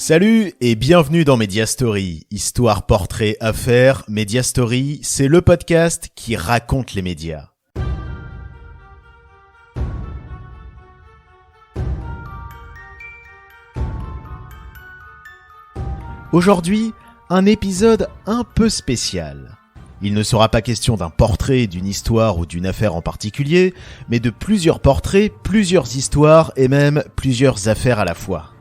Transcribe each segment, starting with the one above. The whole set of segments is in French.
Salut et bienvenue dans Media Story, histoire, portrait, affaires. Media Story, c'est le podcast qui raconte les médias. Aujourd'hui, un épisode un peu spécial. Il ne sera pas question d'un portrait, d'une histoire ou d'une affaire en particulier, mais de plusieurs portraits, plusieurs histoires et même plusieurs affaires à la fois.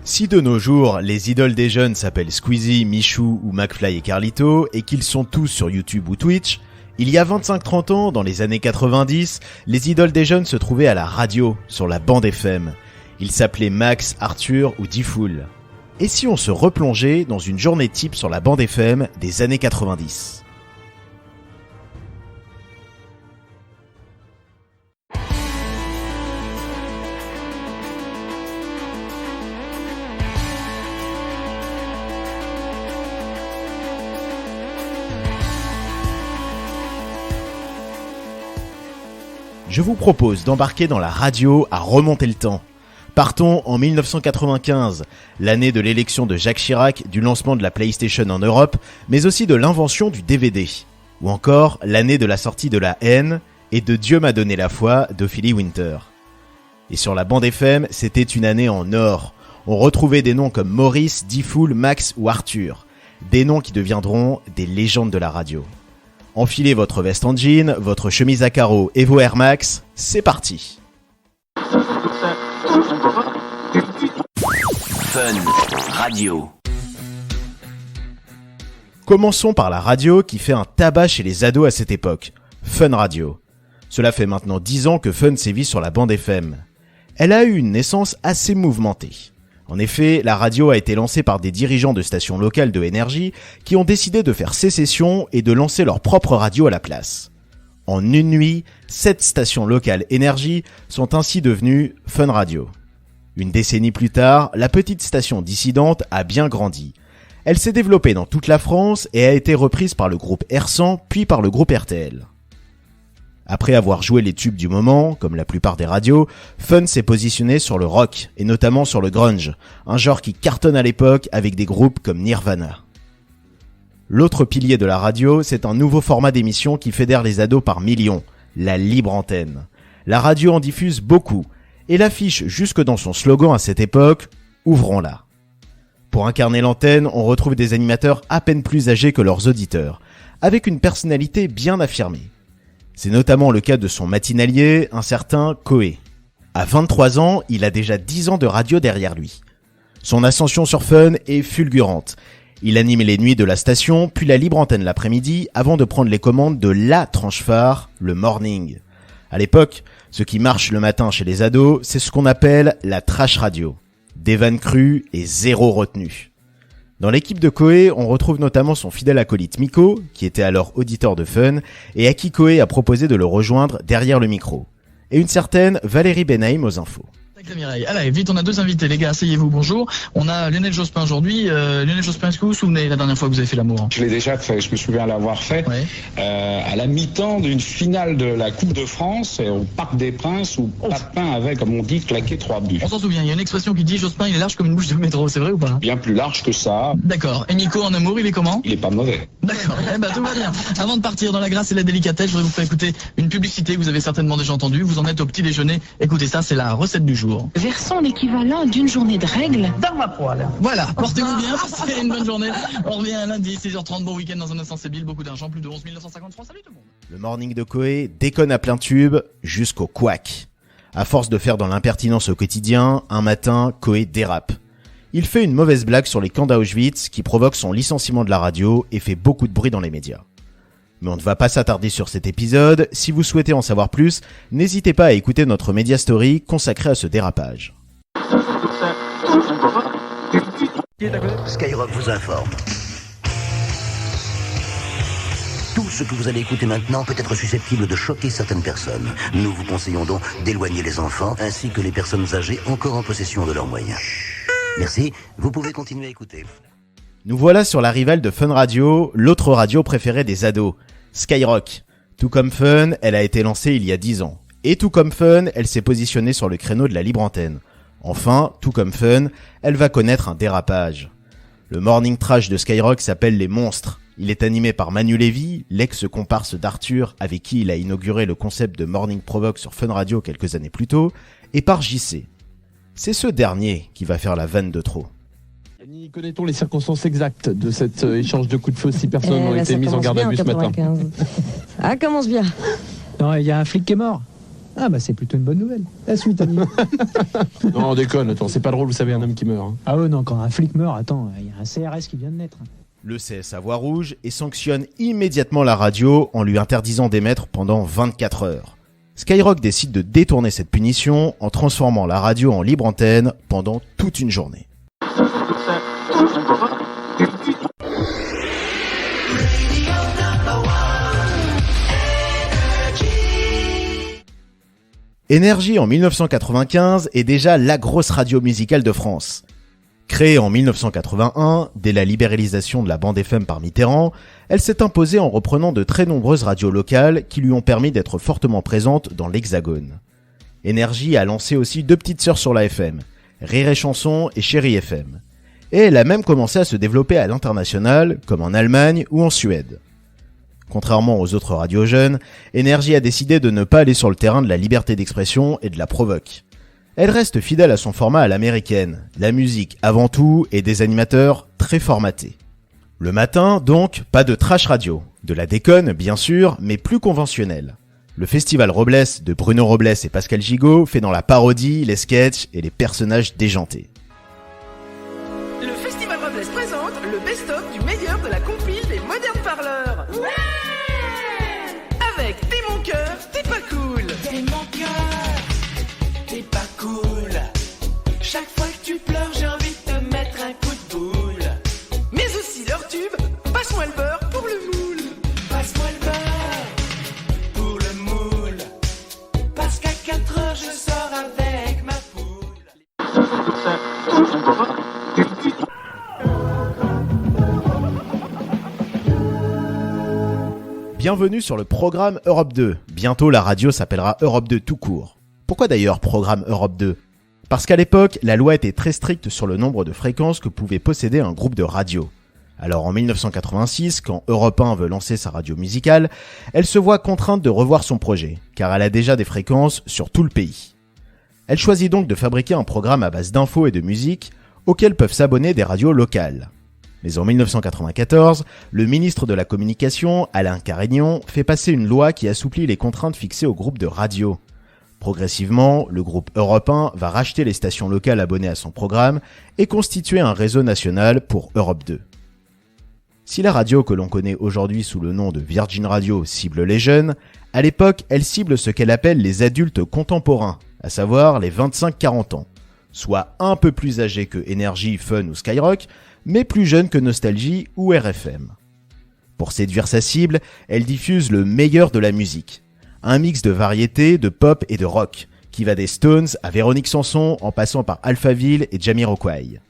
Si de nos jours, les idoles des jeunes s'appellent Squeezie, Michou ou McFly et Carlito et qu'ils sont tous sur YouTube ou Twitch, il y a 25-30 ans, dans les années 90, les idoles des jeunes se trouvaient à la radio, sur la bande FM. Ils s'appelaient Max, Arthur ou D-Fool. Et si on se replongeait dans une journée type sur la bande FM des années 90 ? Je vous propose d'embarquer dans la radio à remonter le temps. Partons en 1995, l'année de l'élection de Jacques Chirac, du lancement de la PlayStation en Europe, mais aussi de l'invention du DVD. Ou encore l'année de la sortie de La Haine et de Dieu m'a donné la foi d'Ophélie Winter. Et sur la bande FM, c'était une année en or. On retrouvait des noms comme Maurice, D-Fool, Max ou Arthur. Des noms qui deviendront des légendes de la radio. Enfilez votre veste en jean, votre chemise à carreaux et vos Air Max, c'est parti. Fun Radio. Commençons par la radio qui fait un tabac chez les ados à cette époque. Fun Radio. Cela fait maintenant 10 ans que Fun sévit sur la bande FM. Elle a eu une naissance assez mouvementée. En effet, la radio a été lancée par des dirigeants de stations locales de énergie qui ont décidé de faire sécession et de lancer leur propre radio à la place. En une nuit, 7 stations locales énergie sont ainsi devenues Fun Radio. Une décennie plus tard, la petite station dissidente a bien grandi. Elle s'est développée dans toute la France et a été reprise par le groupe R100 puis par le groupe RTL. Après avoir joué les tubes du moment, comme la plupart des radios, Fun s'est positionné sur le rock, et notamment sur le grunge, un genre qui cartonne à l'époque avec des groupes comme Nirvana. L'autre pilier de la radio, c'est un nouveau format d'émission qui fédère les ados par millions, la libre antenne. La radio en diffuse beaucoup, et l'affiche jusque dans son slogan à cette époque, « Ouvrons-la ». Pour incarner l'antenne, on retrouve des animateurs à peine plus âgés que leurs auditeurs, avec une personnalité bien affirmée. C'est notamment le cas de son matinalier, un certain Coé. À 23 ans, il a déjà 10 ans de radio derrière lui. Son ascension sur Fun est fulgurante. Il anime les nuits de la station, puis la libre antenne l'après-midi, avant de prendre les commandes de la tranche phare, le morning. À l'époque, ce qui marche le matin chez les ados, c'est ce qu'on appelle la trash radio. Des vannes crues et zéro retenue. Dans l'équipe de Coé, on retrouve notamment son fidèle acolyte Miko, qui était alors auditeur de Fun, et à qui Coé a proposé de le rejoindre derrière le micro. Et une certaine Valérie Benhaim aux infos. Allez, vite, on a 2 invités, les gars, asseyez-vous, bonjour. On a Lionel Jospin aujourd'hui. Lionel Jospin, est-ce que vous vous souvenez la dernière fois que vous avez fait l'amour ? Je l'ai déjà fait, je me souviens l'avoir fait à la mi-temps d'une finale de la Coupe de France au Parc des Princes où Papin avait, comme on dit, claqué 3 buts. On s'en souvient, il y a une expression qui dit Jospin, il est large comme une bouche de métro, c'est vrai ou pas ? Bien plus large que ça. D'accord, et Nico en amour, il est comment ? Il est pas mauvais. D'accord, tout va bien. Avant de partir dans la grâce et la délicatesse, je voudrais vous faire écouter une publicité que vous avez certainement déjà entendue. Vous en êtes au petit déjeuner. Écoutez ça, c'est la recette du jour. Versons l'équivalent d'une journée de règles dans ma poêle. Voilà, portez-vous bien, passez une bonne journée. On revient lundi, 6h30, bon week-end dans un instant, c'est Bill, beaucoup d'argent, plus de 11 950 francs. Salut tout le monde. Le morning de Coé déconne à plein tube jusqu'au couac. À force de faire dans l'impertinence au quotidien, un matin, Coé dérape. Il fait une mauvaise blague sur les camps d'Auschwitz qui provoque son licenciement de la radio et fait beaucoup de bruit dans les médias. Mais on ne va pas s'attarder sur cet épisode. Si vous souhaitez en savoir plus, n'hésitez pas à écouter notre Media Story consacrée à ce dérapage. Skyrock vous informe. Tout ce que vous allez écouter maintenant peut être susceptible de choquer certaines personnes. Nous vous conseillons donc d'éloigner les enfants ainsi que les personnes âgées encore en possession de leurs moyens. Merci, vous pouvez continuer à écouter. Nous voilà sur la rivale de Fun Radio, l'autre radio préférée des ados, Skyrock. Tout comme Fun, elle a été lancée il y a 10 ans. Et tout comme Fun, elle s'est positionnée sur le créneau de la libre antenne. Enfin, tout comme Fun, elle va connaître un dérapage. Le morning trash de Skyrock s'appelle Les Monstres. Il est animé par Manu Lévy, l'ex-comparse d'Arthur avec qui il a inauguré le concept de Morning Provoque sur Fun Radio quelques années plus tôt, et par JC. C'est ce dernier qui va faire la vanne de trop. Yannick, connaît-on les circonstances exactes de cet échange de coups de feu? 6 personnes ont été mises en garde à vue ce matin. Ah, commence bien. Non, il y a un flic qui est mort. Ah bah c'est plutôt une bonne nouvelle. La suite, Annie. Non, on déconne, attends, c'est pas drôle, vous savez, un homme qui meurt. Hein. Ah ouais, non, quand un flic meurt, attends, il y a un CRS qui vient de naître. Le CSA voit rouge et sanctionne immédiatement la radio en lui interdisant d'émettre pendant 24 heures. Skyrock décide de détourner cette punition en transformant la radio en libre antenne pendant toute une journée. Énergie en 1995 est déjà la grosse radio musicale de France. Créée en 1981, dès la libéralisation de la bande FM par Mitterrand, elle s'est imposée en reprenant de très nombreuses radios locales qui lui ont permis d'être fortement présente dans l'Hexagone. Énergie a lancé aussi 2 petites sœurs sur la FM, Rire et Chanson et Chérie FM. Et elle a même commencé à se développer à l'international, comme en Allemagne ou en Suède. Contrairement aux autres radios jeunes, Énergie a décidé de ne pas aller sur le terrain de la liberté d'expression et de la provoque. Elle reste fidèle à son format à l'américaine, la musique avant tout et des animateurs très formatés. Le matin, donc, pas de trash radio, de la déconne bien sûr, mais plus conventionnelle. Le festival Robles de Bruno Robles et Pascal Gigot fait dans la parodie, les sketchs et les personnages déjantés. Le festival Robles présente le best-of du meilleur de la compile des modernes parleurs. Ouais! Avec T'es mon cœur, t'es pas cool. T'es mon cœur, t'es pas cool. Chaque fois que tu pleures, j'ai envie de te mettre un coup de boule. Mais aussi leur tube, passe-moi le beurre pour le moule. Passe-moi le beurre pour le moule. Parce qu'à 4 heures, je sors avec ma poule. Bienvenue sur le programme Europe 2. Bientôt la radio s'appellera Europe 2 tout court. Pourquoi d'ailleurs programme Europe 2 ? Parce qu'à l'époque, la loi était très stricte sur le nombre de fréquences que pouvait posséder un groupe de radio. Alors en 1986, quand Europe 1 veut lancer sa radio musicale, elle se voit contrainte de revoir son projet, car elle a déjà des fréquences sur tout le pays. Elle choisit donc de fabriquer un programme à base d'infos et de musique, auquel peuvent s'abonner des radios locales. Mais en 1994, le ministre de la Communication, Alain Carignon, fait passer une loi qui assouplit les contraintes fixées au groupe de radio. Progressivement, le groupe Europe 1 va racheter les stations locales abonnées à son programme et constituer un réseau national pour Europe 2. Si la radio que l'on connaît aujourd'hui sous le nom de Virgin Radio cible les jeunes, à l'époque, elle cible ce qu'elle appelle les adultes contemporains, à savoir les 25-40 ans, soit un peu plus âgés que Énergie, Fun ou Skyrock, mais plus jeunes que Nostalgie ou RFM. Pour séduire sa cible, elle diffuse le meilleur de la musique. Un mix de variété, de pop et de rock, qui va des Stones à Véronique Sanson en passant par Alphaville et Jamiroquai.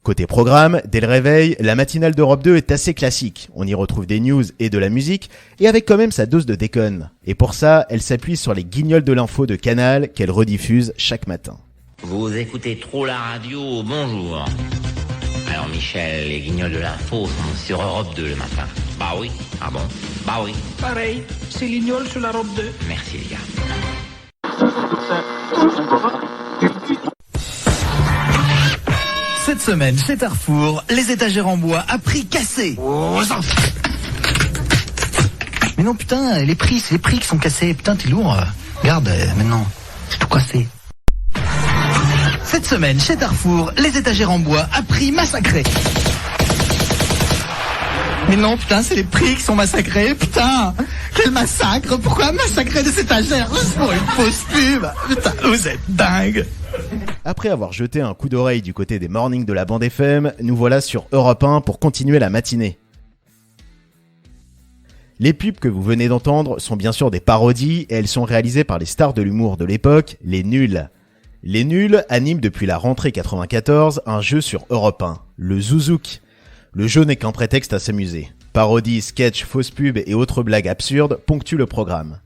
Côté programme, dès le réveil, la matinale d'Europe 2 est assez classique. On y retrouve des news et de la musique, et avec quand même sa dose de déconne. Et pour ça, elle s'appuie sur les guignols de l'info de Canal qu'elle rediffuse chaque matin. Vous écoutez trop la radio, bonjour. Alors Michel, les guignols de l'info sont sur Europe 2 le matin. Bah oui, ah bon, bah oui. Pareil, c'est Guignol sur la robe 2. Merci les gars. Cette semaine, chez Carrefour, les étagères en bois à prix cassé. Oh, mais non putain, les prix, c'est les prix qui sont cassés. Putain, t'es lourd. Regarde, maintenant, c'est tout cassé. Cette semaine, chez Carrefour, les étagères en bois à prix massacré. Mais non, putain, c'est les prix qui sont massacrés, putain. Quel massacre. Pourquoi massacrer des étagères juste pour une fausse pub? Putain, vous êtes dingue. Après avoir jeté un coup d'oreille du côté des mornings de la bande FM, nous voilà sur Europe 1 pour continuer la matinée. Les pubs que vous venez d'entendre sont bien sûr des parodies et elles sont réalisées par les stars de l'humour de l'époque, les Nuls. Les Nuls animent depuis la rentrée 94 un jeu sur Europe 1, le Zouzouk. Le jeu n'est qu'un prétexte à s'amuser. Parodies, sketchs, fausses pubs et autres blagues absurdes ponctuent le programme.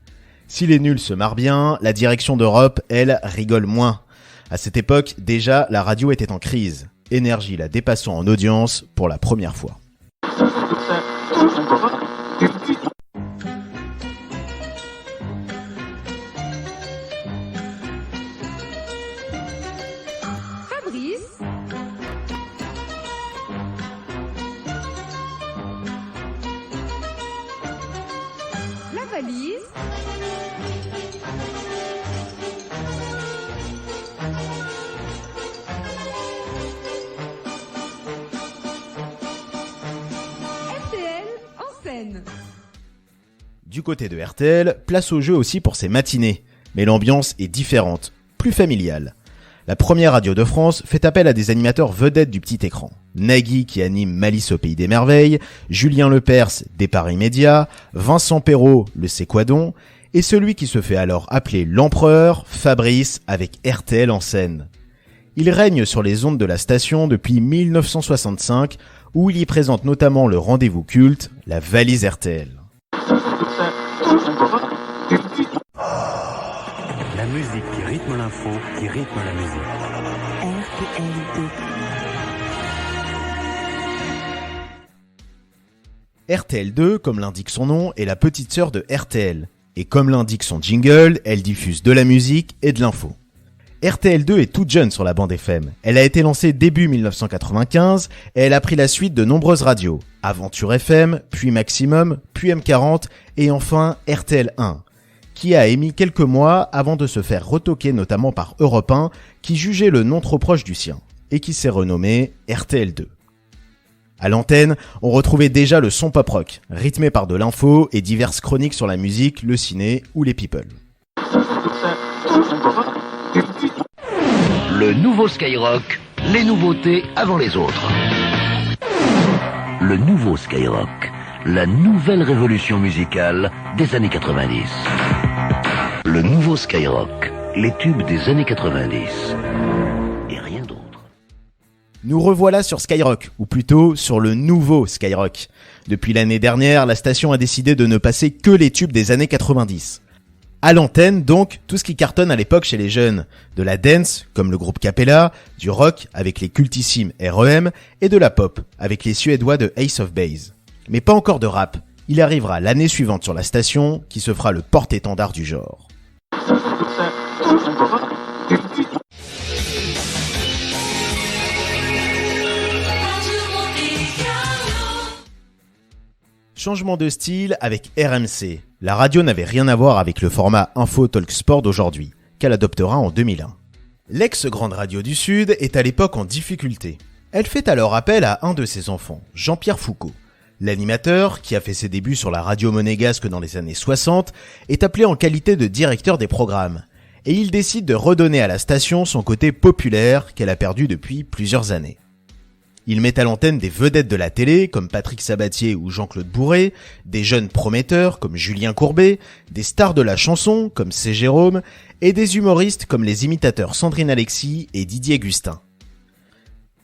Si les Nuls se marrent bien, la direction d'Europe, elle, rigole moins. À cette époque, déjà, la radio était en crise. Énergie la dépassant en audience pour la première fois. Du côté de RTL, place au jeu aussi pour ses matinées. Mais l'ambiance est différente, plus familiale. La première radio de France fait appel à des animateurs vedettes du petit écran. Nagui qui anime Malice au Pays des Merveilles, Julien Lepers des Paris Médias, Vincent Perrault, le C'est quoi donc, et celui qui se fait alors appeler l'Empereur, Fabrice, avec RTL en scène. Il règne sur les ondes de la station depuis 1965, où il y présente notamment le rendez-vous culte, la valise RTL. La musique qui rythme l'info, qui rythme la musique. RTL2, comme l'indique son nom, est la petite sœur de RTL. Et comme l'indique son jingle, elle diffuse de la musique et de l'info. RTL2 est toute jeune sur la bande FM. Elle a été lancée début 1995 et elle a pris la suite de nombreuses radios. Aventure FM, puis Maximum, puis M40 et enfin RTL1, qui a émis quelques mois avant de se faire retoquer notamment par Europe 1, qui jugeait le nom trop proche du sien, et qui s'est renommé RTL2. À l'antenne, on retrouvait déjà le son pop-rock, rythmé par de l'info et diverses chroniques sur la musique, le ciné ou les people. Le nouveau Skyrock, les nouveautés avant les autres. Le nouveau Skyrock, la nouvelle révolution musicale des années 90. Le nouveau Skyrock, les tubes des années 90. Et rien d'autre. Nous revoilà sur Skyrock, ou plutôt sur le nouveau Skyrock. Depuis l'année dernière, la station a décidé de ne passer que les tubes des années 90. À l'antenne, donc, tout ce qui cartonne à l'époque chez les jeunes. De la dance, comme le groupe Capella, du rock, avec les cultissimes R.E.M., et de la pop, avec les Suédois de Ace of Base. Mais pas encore de rap. Il arrivera l'année suivante sur la station, qui se fera le porte-étendard du genre. Changement de style avec RMC. La radio n'avait rien à voir avec le format Info Talk Sport d'aujourd'hui, qu'elle adoptera en 2001. L'ex-grande radio du Sud est à l'époque en difficulté. Elle fait alors appel à un de ses enfants, Jean-Pierre Foucault. L'animateur, qui a fait ses débuts sur la radio monégasque dans les années 60, est appelé en qualité de directeur des programmes. Et il décide de redonner à la station son côté populaire qu'elle a perdu depuis plusieurs années. Il met à l'antenne des vedettes de la télé comme Patrick Sabatier ou Jean-Claude Bourré, des jeunes prometteurs comme Julien Courbet, des stars de la chanson comme C. Jérôme et des humoristes comme les imitateurs Sandrine Alexis et Didier Gustin.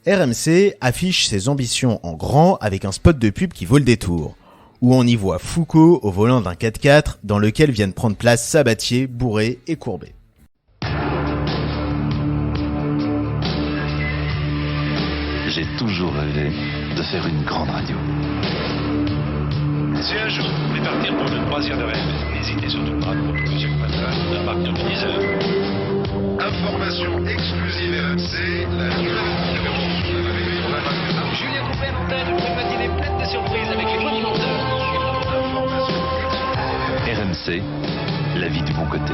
RMC affiche ses ambitions en grand avec un spot de pub qui vaut le détour, où on y voit Foucault au volant d'un 4x4 dans lequel viennent prendre place Sabatier, Bourré et Courbet. J'ai toujours rêvé de faire une grande radio. Si un jour vous voulez partir pour une croisière de rêve, n'hésitez surtout pas à nous retrouver sur Patrage à partir de 10h. Information exclusive RMC, la nouvelle Julien Courbet à l'antenne pour une matinée pleine de surprises avec les monumenteurs. RMC, la vie du bon côté.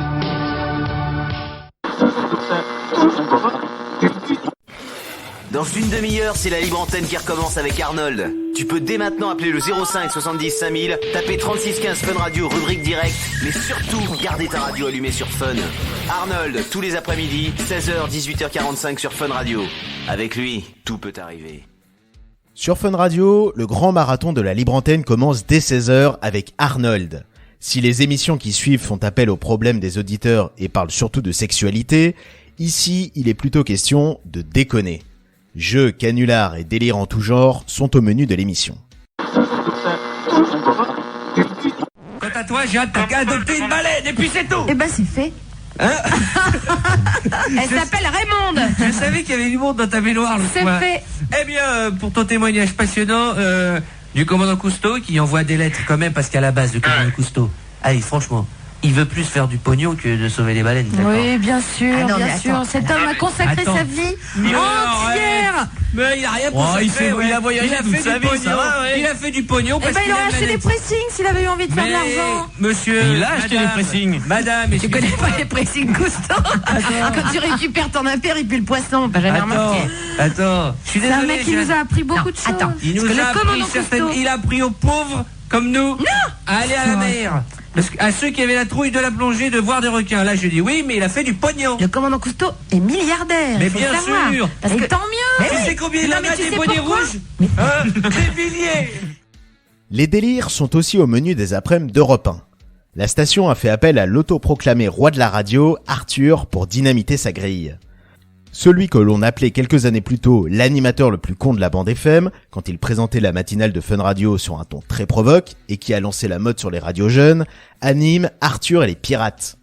Dans une demi-heure, c'est la libre antenne qui recommence avec Arnold. Tu peux dès maintenant appeler le 05 70 5000, taper 36 15 Fun Radio, rubrique directe, mais surtout, garder ta radio allumée sur Fun. Arnold, tous les après-midi, 16h, 18h45 sur Fun Radio. Avec lui, tout peut arriver. Sur Fun Radio, le grand marathon de la libre antenne commence dès 16h avec Arnold. Si les émissions qui suivent font appel aux problèmes des auditeurs et parlent surtout de sexualité, ici, il est plutôt question de déconner. Jeux, canulars et délires en tout genre sont au menu de l'émission. Quant à toi, j'ai hâte, t'as qu'à adopter une baleine et puis c'est tout. Eh ben c'est fait. Hein? Elle s'appelle Raymonde. Je savais qu'il y avait du monde dans ta baignoire le soir. C'est fait. Eh bien, pour ton témoignage passionnant du commandant Cousteau, qui envoie des lettres quand même, parce qu'à la base, le commandant Cousteau, allez, franchement, il veut plus faire du pognon que de sauver les baleines. Oui, bien sûr, Ah non, bien mais sûr. attends. Cet homme a consacré sa vie entière. Mais il a rien consacré. il a voyagé toute sa vie, ça va, ouais. Il a fait du pognon Eh parce ben, qu'il il aurait aime la acheté des lettre. pressings s'il avait eu envie de faire de Mais, l'argent. monsieur, Il a acheté madame, des pressings. Madame, Tu connais pas les pressings Cousteau? Quand tu récupères ton affaire, il pue le poisson. T'as jamais remarqué? Attends, je suis C'est désolé. un mec qui nous a appris beaucoup de choses. Attends, Il nous parce que a le appris commandant certaines... Cousteau- Il a appris aux pauvres comme nous à aller à la mer. Parce qu'à ceux qui avaient la trouille de la plongée de voir des requins. Là, je dis oui, mais il a fait du pognon. Le commandant Cousteau est milliardaire. Mais faut bien le savoir. sûr. Parce que tant mieux. Tu sais combien il Non, en mais a tu des sais bonnets pourquoi rouges Des milliers. Les délires sont aussi au menu des après-midi d'Europe 1. La station a fait appel à l'autoproclamé roi de la radio, Arthur, pour dynamiter sa grille. Celui que l'on appelait quelques années plus tôt l'animateur le plus con de la bande FM, quand il présentait la matinale de Fun Radio sur un ton très provoque, et qui a lancé la mode sur les radios jeunes, anime Arthur et les Pirates.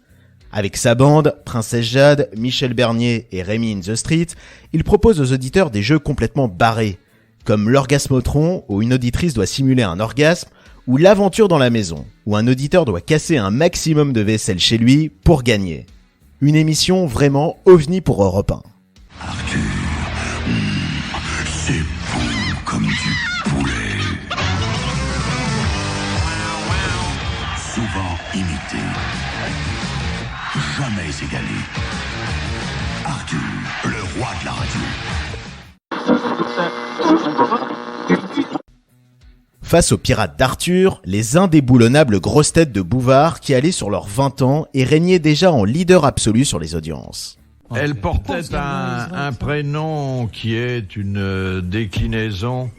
Avec sa bande, Princesse Jade, Michel Bernier et Rémi in the Street, il propose aux auditeurs des jeux complètement barrés, comme l'orgasmotron, où une auditrice doit simuler un orgasme, ou l'aventure dans la maison, où un auditeur doit casser un maximum de vaisselle chez lui pour gagner. Une émission vraiment ovni pour Europe 1. C'est bon comme du poulet. Souvent imité. Jamais égalé. Arthur, le roi de la radio. Face aux pirates d'Arthur, les indéboulonnables grosses têtes de Bouvard qui allaient sur leurs 20 ans et régnaient déjà en leader absolu sur les audiences. Elle portait un prénom qui est une déclinaison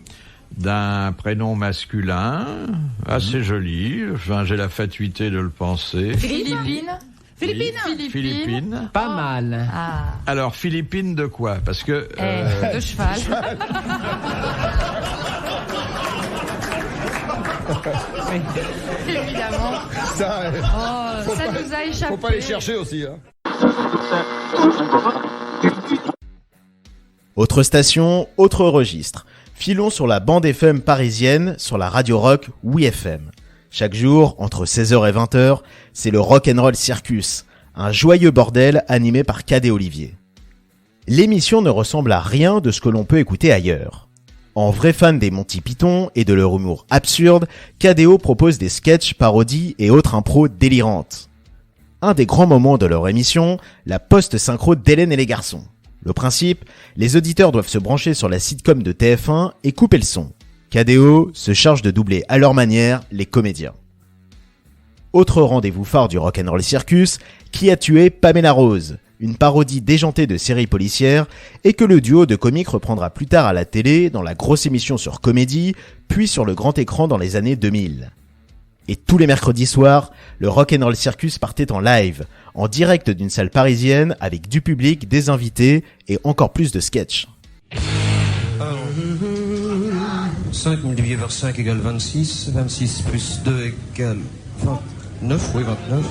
d'un prénom masculin, assez joli, enfin j'ai la fatuité de le penser. Philippine. Pas mal. Alors, Philippine de quoi? Parce que... De cheval. Évidemment. Ça, ça nous a échappé. Faut pas les chercher aussi, hein. Autre station, autre registre. Filons sur la bande FM parisienne, sur la radio rock Oui FM. Chaque jour, entre 16h et 20h, c'est le Rock'n'Roll Circus, un joyeux bordel animé par Cadet Olivier. L'émission ne ressemble à rien de ce que l'on peut écouter ailleurs. En vrai fan des Monty Python et de leur humour absurde, KDO propose des sketchs, parodies et autres impros délirantes. Un des grands moments de leur émission, la post-synchro d'Hélène et les garçons. Le principe, les auditeurs doivent se brancher sur la sitcom de TF1 et couper le son. KDO se charge de doubler à leur manière les comédiens. Autre rendez-vous phare du Rock'n'Roll Circus, Qui a tué Pamela Rose, une parodie déjantée de séries policières et que le duo de comiques reprendra plus tard à la télé dans la grosse émission sur Comédie, puis sur le grand écran dans les années 2000. Et tous les mercredis soirs, le Rock'n'Roll Circus partait en live, en direct d'une salle parisienne avec du public, des invités et encore plus de sketchs. 5 multiplié par 5 égale 26, 26 plus 2 égale 29, oui 29.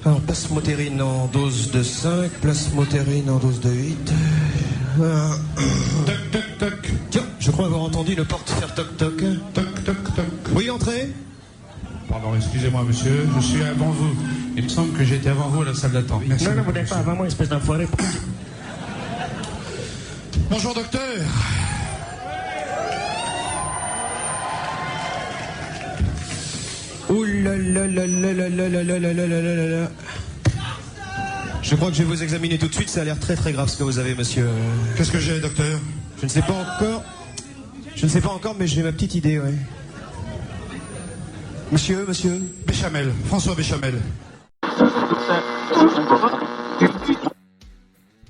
Alors plasmotérine en dose de 5, plasmotérine en dose de 8. Toc toc toc. Tiens, je crois avoir entendu une porte faire toc toc. Toc toc toc. Oui, entrez. Pardon, excusez-moi monsieur, je suis avant vous. Il me semble que j'étais avant vous à la salle d'attente. Merci. Non, vous n'êtes pas avant moi, espèce d'enfoiré. Bonjour docteur. Ouh là là là là là là là là là là là là là. Je crois que je vais vous examiner tout de suite, ça a l'air très très grave ce que vous avez, monsieur. Qu'est-ce que j'ai, docteur? Je ne sais pas encore. Je ne sais pas encore, mais j'ai ma petite idée, ouais. Monsieur. Béchamel, François Béchamel.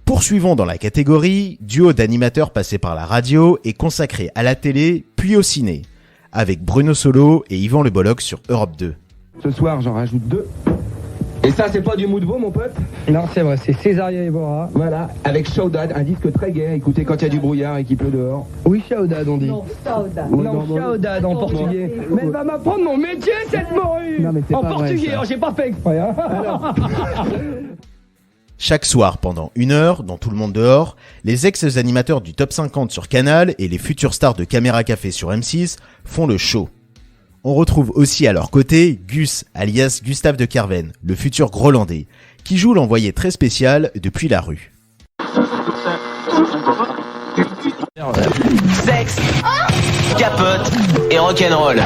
Poursuivons dans la catégorie, duo d'animateurs passés par la radio et consacrés à la télé, puis au ciné, avec Bruno Solo et Yvan Le Bolloc sur Europe 2. Ce soir, j'en rajoute 2. Et ça, c'est pas du Moudveau, mon pote? Non, c'est vrai, c'est Césaria Evora. Voilà, avec Saudade, un disque très gai. Écoutez, quand il y a du brouillard et qu'il pleut dehors. Oui, Saudade, on dit. Non, Saudade. Non, Saudade en portugais. Mais elle va m'apprendre mon métier, cette morue. Non, mais c'est en pas portugais, vrai, j'ai pas fait exprès. Hein. Chaque soir, pendant 1 heure, dans Tout le monde dehors, les ex-animateurs du Top 50 sur Canal et les futures stars de Caméra Café sur M6 font le show. On retrouve aussi à leur côté Gus, alias Gustave de Kerven, le futur Grolandais, qui joue l'envoyé très spécial depuis la rue. Sexe, capote et rock'n'roll.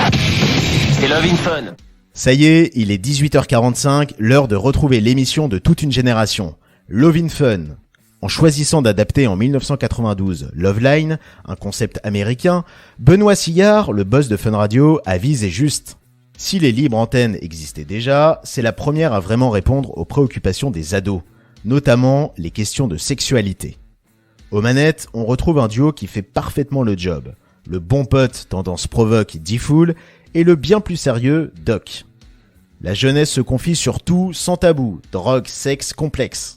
C'est Love in Fun. Ça y est, il est 18h45, l'heure de retrouver l'émission de toute une génération, Love in Fun. En choisissant d'adapter en 1992 Love Line, un concept américain, Benoît Sillard, le boss de Fun Radio, avise et juste. Si les libres antennes existaient déjà, c'est la première à vraiment répondre aux préoccupations des ados, notamment les questions de sexualité. Aux manettes, on retrouve un duo qui fait parfaitement le job. Le bon pote tendance provoque D-Fool et le bien plus sérieux Doc. La jeunesse se confie sur tout sans tabou, drogue, sexe, complexe.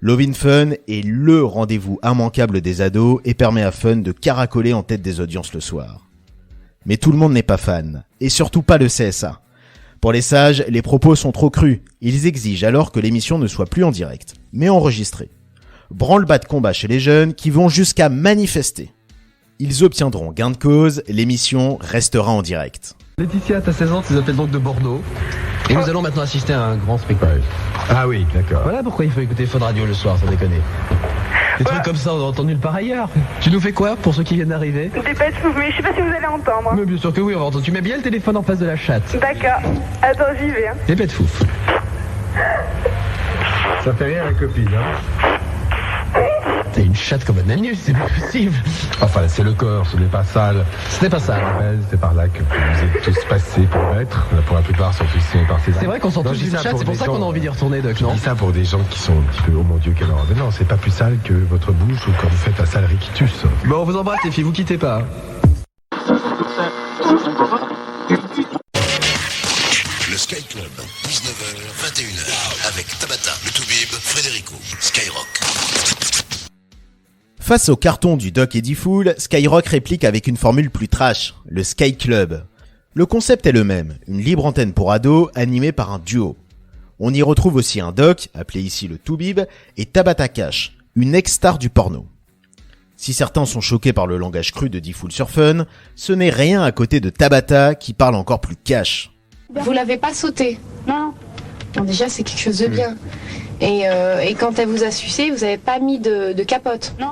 Love in Fun est le rendez-vous immanquable des ados et permet à Fun de caracoler en tête des audiences le soir. Mais tout le monde n'est pas fan, et surtout pas le CSA. Pour les sages, les propos sont trop crus, ils exigent alors que l'émission ne soit plus en direct, mais enregistrée. Branle-bas de combat chez les jeunes qui vont jusqu'à manifester. Ils obtiendront gain de cause, l'émission restera en direct. Laetitia, t'as 16 ans, tu nous appelles donc de Bordeaux. Et nous allons maintenant assister à un grand spectacle. Ah oui, d'accord. Voilà pourquoi il faut écouter Fun Radio le soir, sans déconner. Des trucs comme ça, on a entendu nulle part ailleurs. Tu nous fais quoi pour ceux qui viennent d'arriver? Des pets fous, mais je sais pas si vous allez entendre. Mais bien sûr que oui, on va entendre. Tu mets bien le téléphone en face de la chatte. D'accord. Attends, j'y vais. Hein. Des pets fous. Ça fait rien la copine, hein? T'as une chatte comme un agneau, c'est pas possible. Enfin, c'est le corps, ce n'est pas sale. Ce n'est pas sale. Ouais, c'est par là que vous êtes tous passés pour être. Pour la plupart, sont tous par ces. C'est vrai qu'on sent tous une chatte, c'est pour ça qu'on a envie d'y retourner, Doc, non? Je dis ça pour des gens qui sont un petit peu, oh mon Dieu, quelle horreur. Mais non, c'est pas plus sale que votre bouche ou quand vous faites un sale riquitus. Bon, on vous embrasse, les filles, vous quittez pas. Le Sky Club, 19h, 21h, avec Tabata, le Toubib, Frédérico, Skyrock. Face au carton du Doc et D-Fool, Skyrock réplique avec une formule plus trash, le Sky Club. Le concept est le même, une libre antenne pour ados animée par un duo. On y retrouve aussi un Doc, appelé ici le Toubib, et Tabata Cash, une ex-star du porno. Si certains sont choqués par le langage cru de D-Fool sur Fun, ce n'est rien à côté de Tabata qui parle encore plus cash. Vous l'avez pas sauté? Non. Bon, déjà, c'est quelque chose de bien. Et quand elle vous a sucé, vous avez pas mis de capote? Non.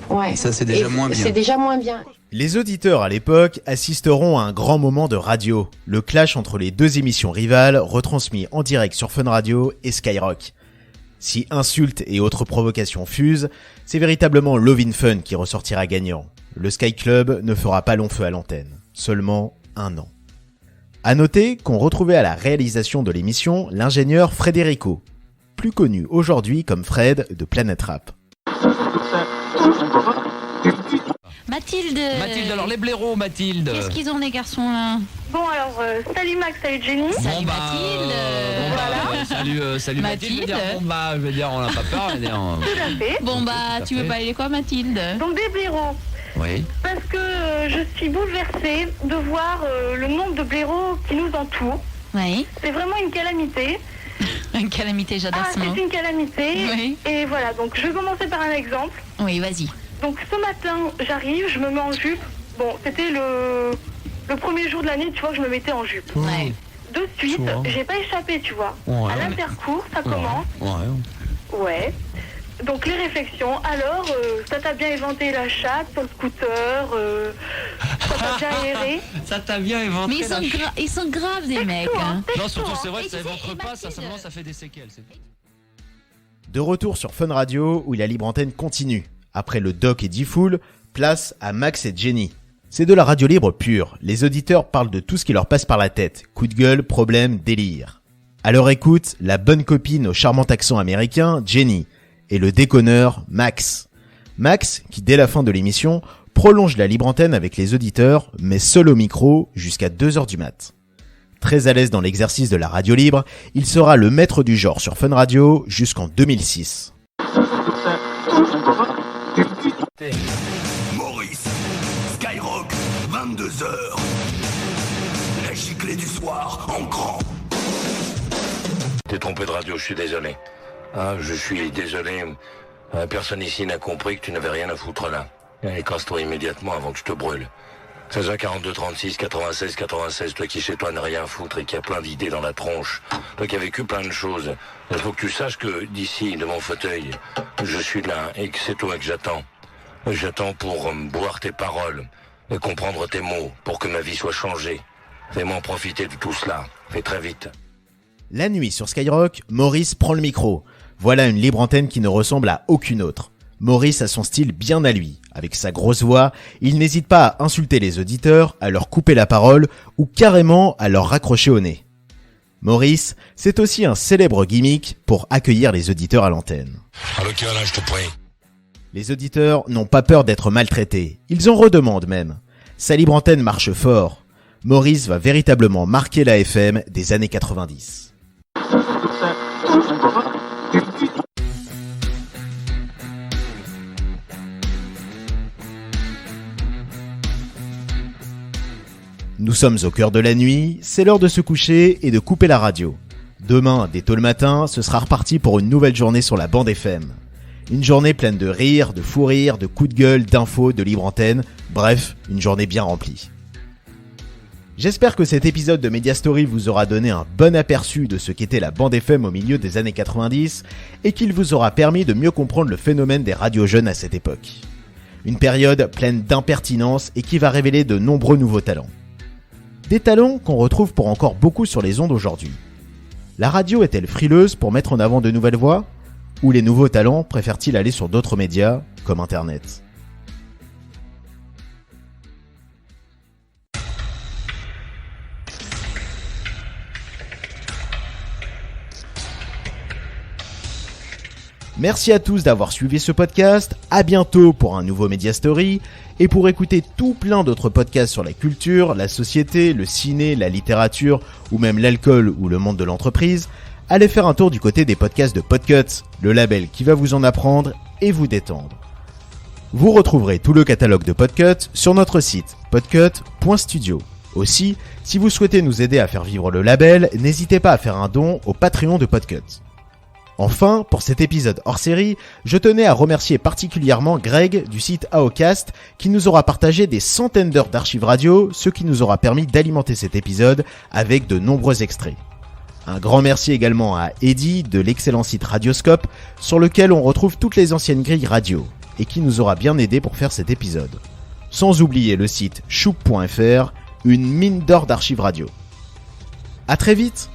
Ouais. Ça, c'est déjà moins bien. C'est déjà moins bien. Les auditeurs à l'époque assisteront à un grand moment de radio, le clash entre les deux émissions rivales retransmis en direct sur Fun Radio et Skyrock. Si insultes et autres provocations fusent, c'est véritablement Love in Fun qui ressortira gagnant. Le Sky Club ne fera pas long feu à l'antenne, seulement 1 an. À noter qu'on retrouvait à la réalisation de l'émission l'ingénieur Frédérico, plus connu aujourd'hui comme Fred de Planète Rap. Mathilde. Mathilde, alors les blaireaux, Mathilde. Qu'est-ce qu'ils ont les garçons là? Bon alors, salut Max, salut Jenny. Salut Mathilde. Salut Mathilde. Je veux dire, on n'a pas peur. Tout à fait. Bon bah, tu veux pas aller quoi, Mathilde? Donc des blaireaux. Oui. Parce que je suis bouleversée de voir le nombre de blaireaux qui nous entourent. Oui. C'est vraiment une calamité. Une calamité, j'adore ce mot. C'est une calamité. Oui. Et voilà, donc je vais commencer par un exemple. Oui, vas-y. Donc ce matin, j'arrive, je me mets en jupe. Bon, c'était le premier jour de l'année, tu vois, que je me mettais en jupe. Ouais. De suite, j'ai pas échappé, tu vois. Ouais, à l'intercours, ça commence. Ouais. Donc les réflexions. Alors, ça t'a bien éventé la chatte sur le scooter. Ça t'a bien aéré. Ça t'a bien éventé. Mais ils sont graves des mecs. Hein. Non, surtout c'est vrai que ça éventre pas, ça seulement ça fait des séquelles. De retour sur Fun Radio où la libre antenne continue. Après le Doc et D-Fool, place à Max et Jenny. C'est de la radio libre pure. Les auditeurs parlent de tout ce qui leur passe par la tête. Coup de gueule, problème, délire. À leur écoute, la bonne copine au charmant accent américain, Jenny, et le déconneur, Max. Max, qui dès la fin de l'émission, prolonge la libre antenne avec les auditeurs, mais seul au micro, jusqu'à 2h du mat. Très à l'aise dans l'exercice de la radio libre, il sera le maître du genre sur Fun Radio jusqu'en 2006. Maurice, Skyrock, 22h. La giclée du soir, en grand. T'es trompé de radio, je suis désolé. Ah, je suis désolé. Personne ici n'a compris que tu n'avais rien à foutre là. Allez, casse-toi immédiatement avant que je te brûle. 16 42 36 96 96, toi qui chez toi n'a rien à foutre et qui a plein d'idées dans la tronche. Toi qui as vécu plein de choses. Il faut que tu saches que d'ici, de mon fauteuil, je suis là et que c'est toi que j'attends. J'attends pour boire tes paroles, comprendre tes mots, pour que ma vie soit changée. Fais-moi en profiter de tout cela. Fais très vite. La nuit sur Skyrock, Maurice prend le micro. Voilà une libre antenne qui ne ressemble à aucune autre. Maurice a son style bien à lui. Avec sa grosse voix, il n'hésite pas à insulter les auditeurs, à leur couper la parole ou carrément à leur raccrocher au nez. Maurice, c'est aussi un célèbre gimmick pour accueillir les auditeurs à l'antenne. Allô, Kylian, je te prie. Les auditeurs n'ont pas peur d'être maltraités. Ils en redemandent même. Sa libre antenne marche fort. Maurice va véritablement marquer la FM des années 90. Nous sommes au cœur de la nuit, c'est l'heure de se coucher et de couper la radio. Demain, dès tôt le matin, ce sera reparti pour une nouvelle journée sur la bande FM. Une journée pleine de rires, de fous rires, de coups de gueule, d'infos, de libre antenne, bref, une journée bien remplie. J'espère que cet épisode de Media Story vous aura donné un bon aperçu de ce qu'était la bande FM au milieu des années 90 et qu'il vous aura permis de mieux comprendre le phénomène des radios jeunes à cette époque. Une période pleine d'impertinence et qui va révéler de nombreux nouveaux talents. Des talents qu'on retrouve pour encore beaucoup sur les ondes aujourd'hui. La radio est-elle frileuse pour mettre en avant de nouvelles voix ? Ou les nouveaux talents préfèrent-ils aller sur d'autres médias, comme Internet ? Merci à tous d'avoir suivi ce podcast, à bientôt pour un nouveau Media Story, et pour écouter tout plein d'autres podcasts sur la culture, la société, le ciné, la littérature, ou même l'alcool ou le monde de l'entreprise, allez faire un tour du côté des podcasts de Podcut, le label qui va vous en apprendre et vous détendre. Vous retrouverez tout le catalogue de Podcut sur notre site podcut.studio. Aussi, si vous souhaitez nous aider à faire vivre le label, n'hésitez pas à faire un don au Patreon de Podcut. Enfin, pour cet épisode hors série, je tenais à remercier particulièrement Greg du site AOcast qui nous aura partagé des centaines d'heures d'archives radio, ce qui nous aura permis d'alimenter cet épisode avec de nombreux extraits. Un grand merci également à Eddie de l'excellent site Radioscope sur lequel on retrouve toutes les anciennes grilles radio et qui nous aura bien aidé pour faire cet épisode. Sans oublier le site chouk.fr, une mine d'or d'archives radio. À très vite!